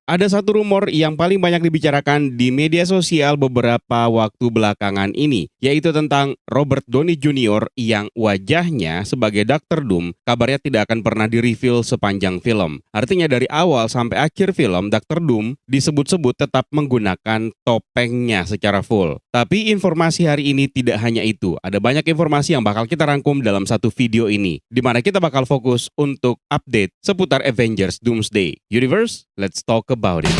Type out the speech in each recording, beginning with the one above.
Ada satu rumor yang paling banyak dibicarakan di media sosial beberapa waktu belakangan ini, yaitu tentang Robert Downey Jr. yang wajahnya sebagai Dr. Doom kabarnya tidak akan pernah di-reveal sepanjang film. Artinya dari awal sampai akhir film, Dr. Doom disebut-sebut tetap menggunakan topengnya secara full. Tapi informasi hari ini tidak hanya itu, ada banyak informasi yang bakal kita rangkum dalam satu video ini, di mana kita bakal fokus untuk update seputar Avengers Doomsday Universe. Let's talk about it.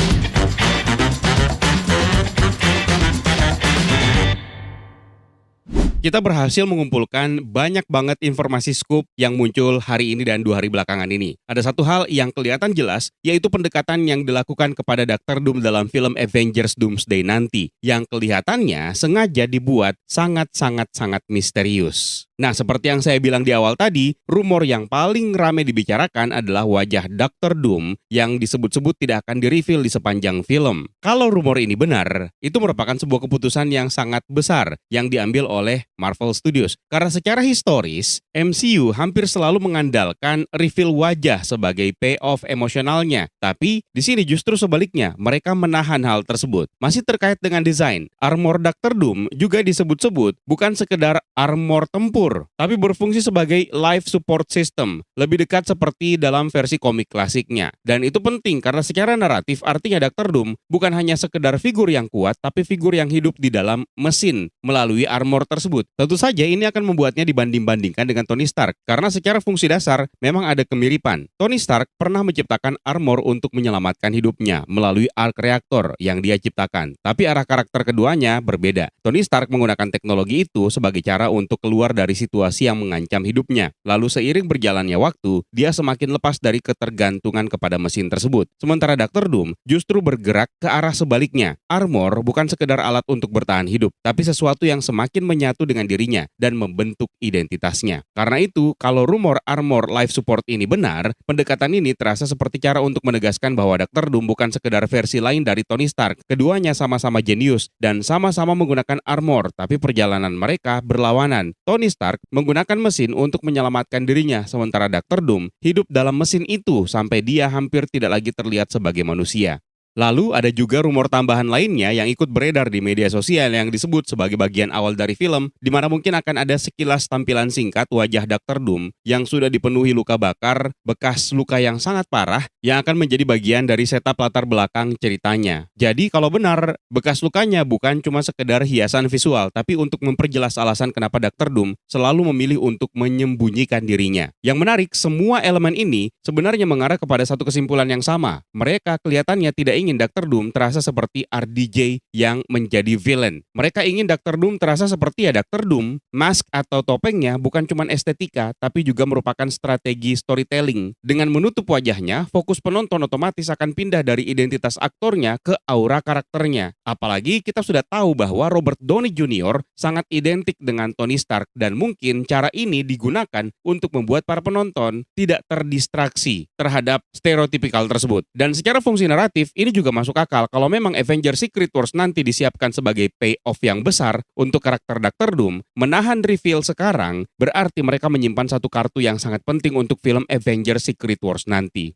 Kita berhasil mengumpulkan banyak banget informasi scoop yang muncul hari ini dan 2 hari belakangan ini. Ada satu hal yang kelihatan jelas, yaitu pendekatan yang dilakukan kepada Dr. Doom dalam film Avengers Doomsday nanti, yang kelihatannya sengaja dibuat sangat-sangat misterius. Nah, seperti yang saya bilang di awal tadi, rumor yang paling ramai dibicarakan adalah wajah Dr. Doom yang disebut-sebut tidak akan di-reveal di sepanjang film. Kalau rumor ini benar, itu merupakan sebuah keputusan yang sangat besar yang diambil oleh Marvel Studios. Karena secara historis, MCU hampir selalu mengandalkan reveal wajah sebagai payoff emosionalnya. Tapi di sini justru sebaliknya, mereka menahan hal tersebut. Masih terkait dengan desain, armor Dr. Doom juga disebut-sebut bukan sekedar armor tempur, tapi berfungsi sebagai life support system, lebih dekat seperti dalam versi komik klasiknya. Dan itu penting karena secara naratif artinya Dr. Doom bukan hanya sekedar figur yang kuat, tapi figur yang hidup di dalam mesin melalui armor tersebut. Tentu saja ini akan membuatnya dibanding-bandingkan dengan Tony Stark, karena secara fungsi dasar memang ada kemiripan. Tony Stark pernah menciptakan armor untuk menyelamatkan hidupnya melalui arc reactor yang dia ciptakan. Tapi arah karakter keduanya berbeda. Tony Stark menggunakan teknologi itu sebagai cara untuk keluar dari situasi yang mengancam hidupnya. Lalu seiring berjalannya waktu, dia semakin lepas dari ketergantungan kepada mesin tersebut. Sementara Dr. Doom justru bergerak ke arah sebaliknya. Armor bukan sekedar alat untuk bertahan hidup, tapi sesuatu yang semakin menyatu dengan dirinya dan membentuk identitasnya. Karena itu, kalau rumor armor life support ini benar, pendekatan ini terasa seperti cara untuk menegaskan bahwa Dr. Doom bukan sekedar versi lain dari Tony Stark. Keduanya sama-sama jenius dan sama-sama menggunakan armor, tapi perjalanan mereka berlawanan. Tony Stark menggunakan mesin untuk menyelamatkan dirinya, sementara Dr. Doom hidup dalam mesin itu sampai dia hampir tidak lagi terlihat sebagai manusia. Lalu ada juga rumor tambahan lainnya yang ikut beredar di media sosial yang disebut sebagai bagian awal dari film, di mana mungkin akan ada sekilas tampilan singkat wajah Dr. Doom yang sudah dipenuhi luka bakar, bekas luka yang sangat parah, yang akan menjadi bagian dari setup latar belakang ceritanya. Jadi kalau benar, bekas lukanya bukan cuma sekedar hiasan visual, tapi untuk memperjelas alasan kenapa Dr. Doom selalu memilih untuk menyembunyikan dirinya. Yang menarik, semua elemen ini sebenarnya mengarah kepada satu kesimpulan yang sama. Mereka kelihatannya tidak ingin Dr. Doom terasa seperti RDJ yang menjadi villain. Mereka ingin Dr. Doom terasa seperti Dr. Doom, mask atau topengnya bukan cuma estetika, tapi juga merupakan strategi storytelling. Dengan menutup wajahnya, fokus penonton otomatis akan pindah dari identitas aktornya ke aura karakternya. Apalagi kita sudah tahu bahwa Robert Downey Jr. sangat identik dengan Tony Stark dan mungkin cara ini digunakan untuk membuat para penonton tidak terdistraksi terhadap stereotipikal tersebut. Dan secara fungsi naratif, ini juga masuk akal kalau memang Avengers Secret Wars nanti disiapkan sebagai payoff yang besar untuk karakter Dr. Doom. Menahan reveal sekarang berarti mereka menyimpan satu kartu yang sangat penting untuk film Avengers Secret Wars nanti.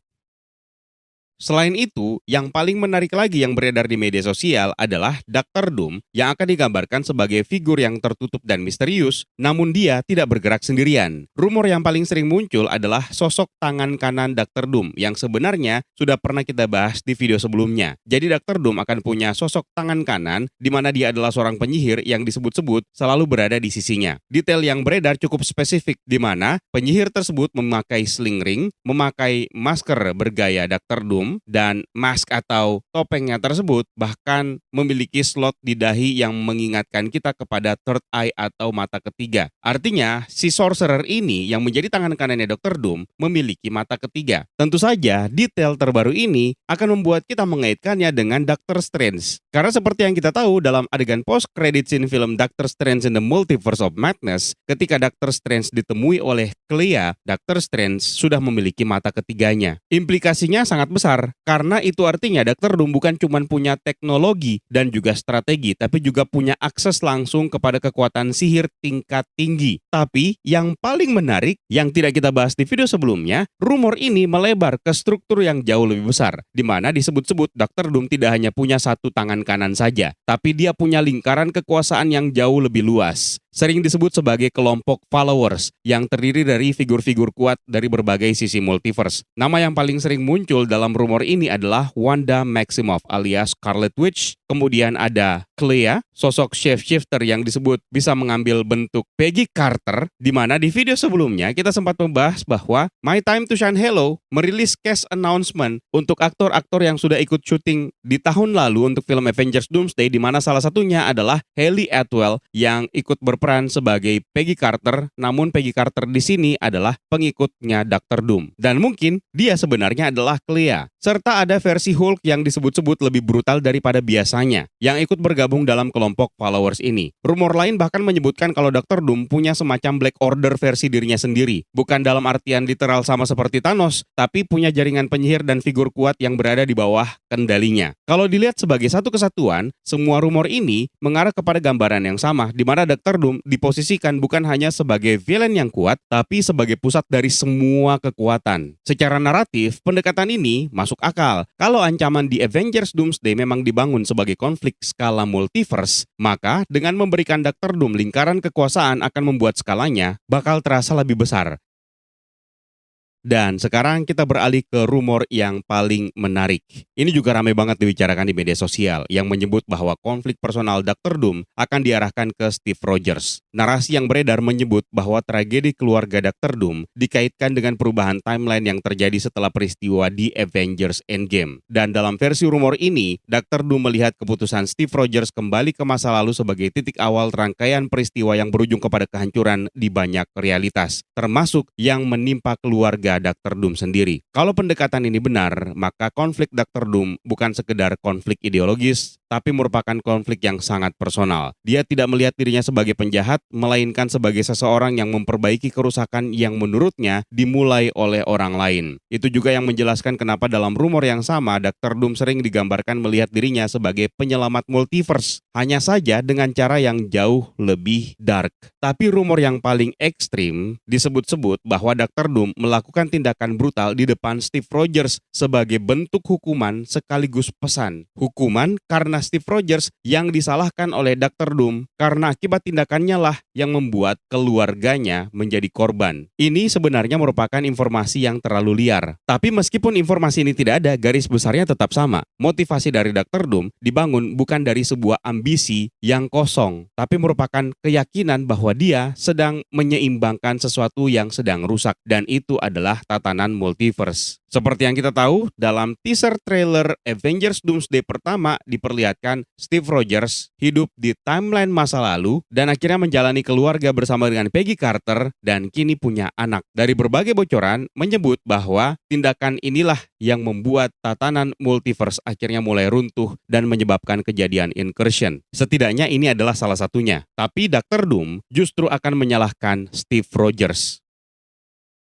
Selain itu, yang paling menarik lagi yang beredar di media sosial adalah Dr. Doom yang akan digambarkan sebagai figur yang tertutup dan misterius, namun dia tidak bergerak sendirian. Rumor yang paling sering muncul adalah sosok tangan kanan Dr. Doom yang sebenarnya sudah pernah kita bahas di video sebelumnya. Jadi Dr. Doom akan punya sosok tangan kanan di mana dia adalah seorang penyihir yang disebut-sebut selalu berada di sisinya. Detail yang beredar cukup spesifik di mana penyihir tersebut memakai sling ring, memakai masker bergaya Dr. Doom, dan mask atau topengnya tersebut bahkan memiliki slot di dahi yang mengingatkan kita kepada third eye atau mata ketiga. Artinya, si sorcerer ini yang menjadi tangan kanannya Dr. Doom memiliki mata ketiga. Tentu saja, detail terbaru ini akan membuat kita mengaitkannya dengan Doctor Strange. Karena seperti yang kita tahu dalam adegan post-credit scene film Doctor Strange in the Multiverse of Madness, ketika Doctor Strange ditemui oleh Clea, Doctor Strange sudah memiliki mata ketiganya. Implikasinya sangat besar besar. Karena itu artinya Dr. Doom bukan cuma punya teknologi dan juga strategi, tapi juga punya akses langsung kepada kekuatan sihir tingkat tinggi. Tapi yang paling menarik, yang tidak kita bahas di video sebelumnya, rumor ini melebar ke struktur yang jauh lebih besar, di mana disebut-sebut Dr. Doom tidak hanya punya satu tangan kanan saja, tapi dia punya lingkaran kekuasaan yang jauh lebih luas. Sering disebut sebagai kelompok followers yang terdiri dari figur-figur kuat dari berbagai sisi multiverse. Nama yang paling sering muncul dalam rumor ini adalah Wanda Maximoff alias Scarlet Witch. Kemudian ada Clea, sosok shapeshifter yang disebut bisa mengambil bentuk Peggy Carter, di mana di video sebelumnya kita sempat membahas bahwa My Time to Shine Hello merilis cast announcement untuk aktor-aktor yang sudah ikut syuting di tahun lalu untuk film Avengers Doomsday, di mana salah satunya adalah Hayley Atwell yang ikut berperan sebagai Peggy Carter, namun Peggy Carter di sini adalah pengikutnya Dr. Doom. Dan mungkin dia sebenarnya adalah Clea. Serta ada versi Hulk yang disebut-sebut lebih brutal daripada biasanya, yang ikut bergabung dalam kelompok followers ini. Rumor lain bahkan menyebutkan kalau Dr. Doom punya semacam Black Order versi dirinya sendiri. Bukan dalam artian literal sama seperti Thanos, tapi punya jaringan penyihir dan figur kuat yang berada di bawah kendalinya. Kalau dilihat sebagai satu kesatuan, semua rumor ini mengarah kepada gambaran yang sama, di mana Dr. Doom diposisikan bukan hanya sebagai villain yang kuat, tapi sebagai pusat dari semua kekuatan. Secara naratif, pendekatan ini masuk akal. Kalau ancaman di Avengers Doomsday memang dibangun sebagai konflik skala multiverse, maka dengan memberikan Dr. Doom lingkaran kekuasaan akan membuat skalanya bakal terasa lebih besar. Dan sekarang kita beralih ke rumor yang paling menarik. Ini juga ramai banget dibicarakan di media sosial yang menyebut bahwa konflik personal Dr. Doom akan diarahkan ke Steve Rogers. Narasi yang beredar menyebut bahwa tragedi keluarga Dr. Doom dikaitkan dengan perubahan timeline yang terjadi setelah peristiwa di Avengers Endgame. Dan dalam versi rumor ini, Dr. Doom melihat keputusan Steve Rogers kembali ke masa lalu sebagai titik awal rangkaian peristiwa yang berujung kepada kehancuran di banyak realitas, termasuk yang menimpa keluarga Dr. Doom sendiri. Kalau pendekatan ini benar, maka konflik Dr. Doom bukan sekedar konflik ideologis, tapi merupakan konflik yang sangat personal. Dia tidak melihat dirinya sebagai penjahat, melainkan sebagai seseorang yang memperbaiki kerusakan yang menurutnya dimulai oleh orang lain. Itu juga yang menjelaskan kenapa dalam rumor yang sama, Dr. Doom sering digambarkan melihat dirinya sebagai penyelamat multiverse, hanya saja dengan cara yang jauh lebih dark. Tapi rumor yang paling ekstrim disebut-sebut bahwa Dr. Doom melakukan tindakan brutal di depan Steve Rogers sebagai bentuk hukuman sekaligus pesan. Hukuman karena Steve Rogers yang disalahkan oleh Dr. Doom karena akibat tindakannya lah yang membuat keluarganya menjadi korban. Ini sebenarnya merupakan informasi yang terlalu liar. Tapi meskipun informasi ini tidak ada, garis besarnya tetap sama. Motivasi dari Dr. Doom dibangun bukan dari sebuah ambisi yang kosong, tapi merupakan keyakinan bahwa dia sedang menyeimbangkan sesuatu yang sedang rusak, dan itu adalah tatanan multiverse. Seperti yang kita tahu, dalam teaser trailer Avengers Doomsday pertama diperlihatkan Steve Rogers hidup di timeline masa lalu dan akhirnya menjalani keluarga bersama dengan Peggy Carter dan kini punya anak. Dari berbagai bocoran menyebut bahwa tindakan inilah yang membuat tatanan multiverse akhirnya mulai runtuh dan menyebabkan kejadian incursion. Setidaknya ini adalah salah satunya. Tapi Dr. Doom justru akan menyalahkan Steve Rogers.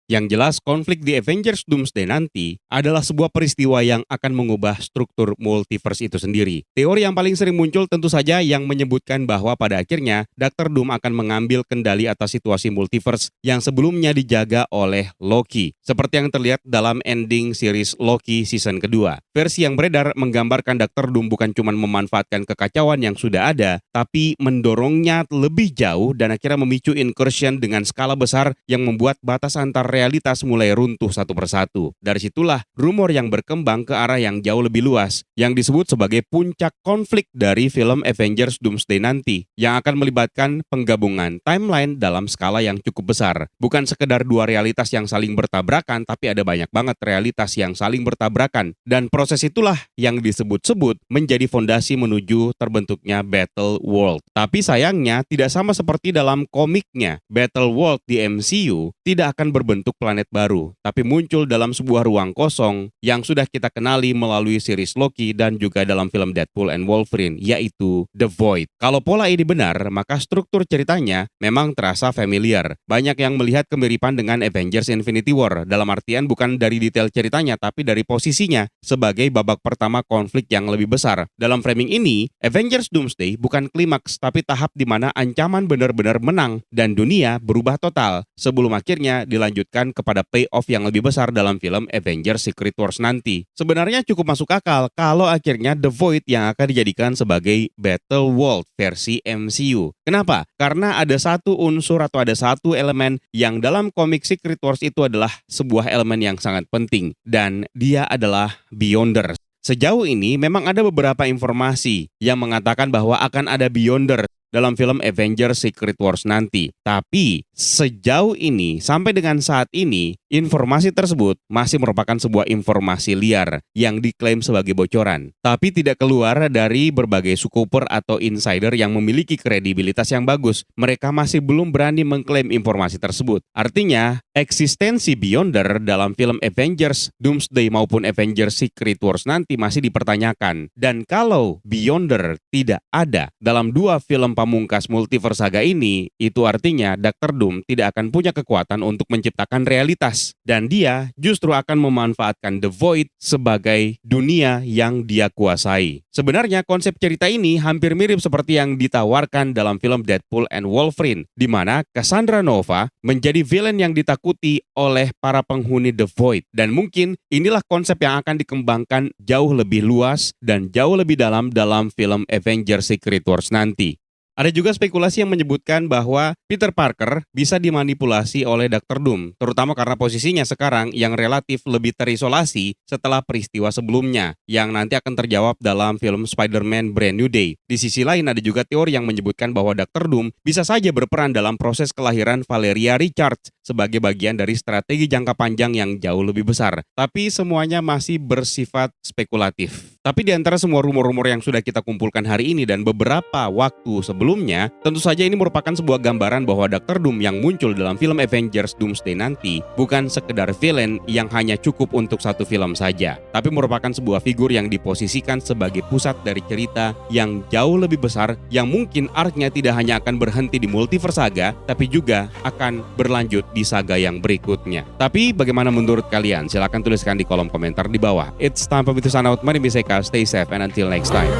Yang jelas, konflik di Avengers Doomsday nanti adalah sebuah peristiwa yang akan mengubah struktur multiverse itu sendiri. Teori yang paling sering muncul tentu saja yang menyebutkan bahwa pada akhirnya Dr. Doom akan mengambil kendali atas situasi multiverse yang sebelumnya dijaga oleh Loki. Seperti yang terlihat dalam ending series Loki season kedua. Versi yang beredar menggambarkan Dr. Doom bukan cuma memanfaatkan kekacauan yang sudah ada, tapi mendorongnya lebih jauh dan akhirnya memicu incursion dengan skala besar yang membuat batas antar realitas mulai runtuh satu persatu. Dari situlah rumor yang berkembang ke arah yang jauh lebih luas, yang disebut sebagai puncak konflik dari film Avengers Doomsday nanti, yang akan melibatkan penggabungan timeline dalam skala yang cukup besar. Bukan sekedar dua realitas yang saling bertabrakan, tapi ada banyak banget realitas yang saling bertabrakan. Dan proses itulah yang disebut-sebut menjadi fondasi menuju terbentuknya Battle World. Tapi sayangnya tidak sama seperti dalam komiknya. Battle World di MCU tidak akan berbentuk membentuk planet baru, tapi muncul dalam sebuah ruang kosong yang sudah kita kenali melalui series Loki dan juga dalam film Deadpool and Wolverine, yaitu The Void. Kalau pola ini benar, maka struktur ceritanya memang terasa familiar. Banyak yang melihat kemiripan dengan Avengers Infinity War, dalam artian bukan dari detail ceritanya, tapi dari posisinya sebagai babak pertama konflik yang lebih besar. Dalam framing ini, Avengers Doomsday bukan klimaks, tapi tahap di mana ancaman benar-benar menang dan dunia berubah total sebelum akhirnya dilanjutkan kepada payoff yang lebih besar dalam film Avengers Secret Wars nanti. Sebenarnya cukup masuk akal kalau akhirnya The Void yang akan dijadikan sebagai Battle World versi MCU. Kenapa? Karena ada satu unsur atau ada satu elemen yang dalam komik Secret Wars itu adalah sebuah elemen yang sangat penting, dan dia adalah Beyonders. Sejauh ini memang ada beberapa informasi yang mengatakan bahwa akan ada Beyonders dalam film Avengers Secret Wars nanti. Tapi sejauh ini, sampai dengan saat ini, informasi tersebut masih merupakan sebuah informasi liar yang diklaim sebagai bocoran. Tapi tidak keluar dari berbagai scooper atau insider yang memiliki kredibilitas yang bagus. Mereka masih belum berani mengklaim informasi tersebut. Artinya, eksistensi Beyonder dalam film Avengers Doomsday maupun Avengers Secret Wars nanti masih dipertanyakan. Dan kalau Beyonder tidak ada dalam dua film pamungkas multiverse saga ini, itu artinya Dr. Doom tidak akan punya kekuatan untuk menciptakan realitas. Dan dia justru akan memanfaatkan The Void sebagai dunia yang dia kuasai. Sebenarnya konsep cerita ini hampir mirip seperti yang ditawarkan dalam film Deadpool and Wolverine, di mana Cassandra Nova menjadi villain yang ditakuti oleh para penghuni The Void. Dan mungkin inilah konsep yang akan dikembangkan jauh lebih luas dan jauh lebih dalam film Avengers Secret Wars nanti. Ada juga spekulasi yang menyebutkan bahwa Peter Parker bisa dimanipulasi oleh Dr. Doom, terutama karena posisinya sekarang yang relatif lebih terisolasi setelah peristiwa sebelumnya, yang nanti akan terjawab dalam film Spider-Man Brand New Day. Di sisi lain ada juga teori yang menyebutkan bahwa Dr. Doom bisa saja berperan dalam proses kelahiran Valeria Richards sebagai bagian dari strategi jangka panjang yang jauh lebih besar. Tapi semuanya masih bersifat spekulatif. Tapi di antara semua rumor-rumor yang sudah kita kumpulkan hari ini dan beberapa waktu sebelumnya, tentu saja ini merupakan sebuah gambaran bahwa Dr. Doom yang muncul dalam film Avengers Doomsday nanti bukan sekedar villain yang hanya cukup untuk satu film saja, tapi merupakan sebuah figur yang diposisikan sebagai pusat dari cerita yang jauh lebih besar, yang mungkin arc-nya tidak hanya akan berhenti di multiverse saga, tapi juga akan berlanjut di saga yang berikutnya. Tapi bagaimana menurut kalian? Silahkan tuliskan di kolom komentar di bawah. It's time for me to sign out. My name is Eka. Stay safe and until next time.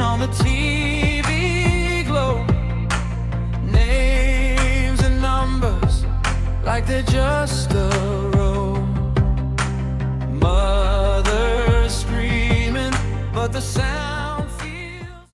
On the TV globe, names and numbers like they're just a row. Mother screaming, but the sound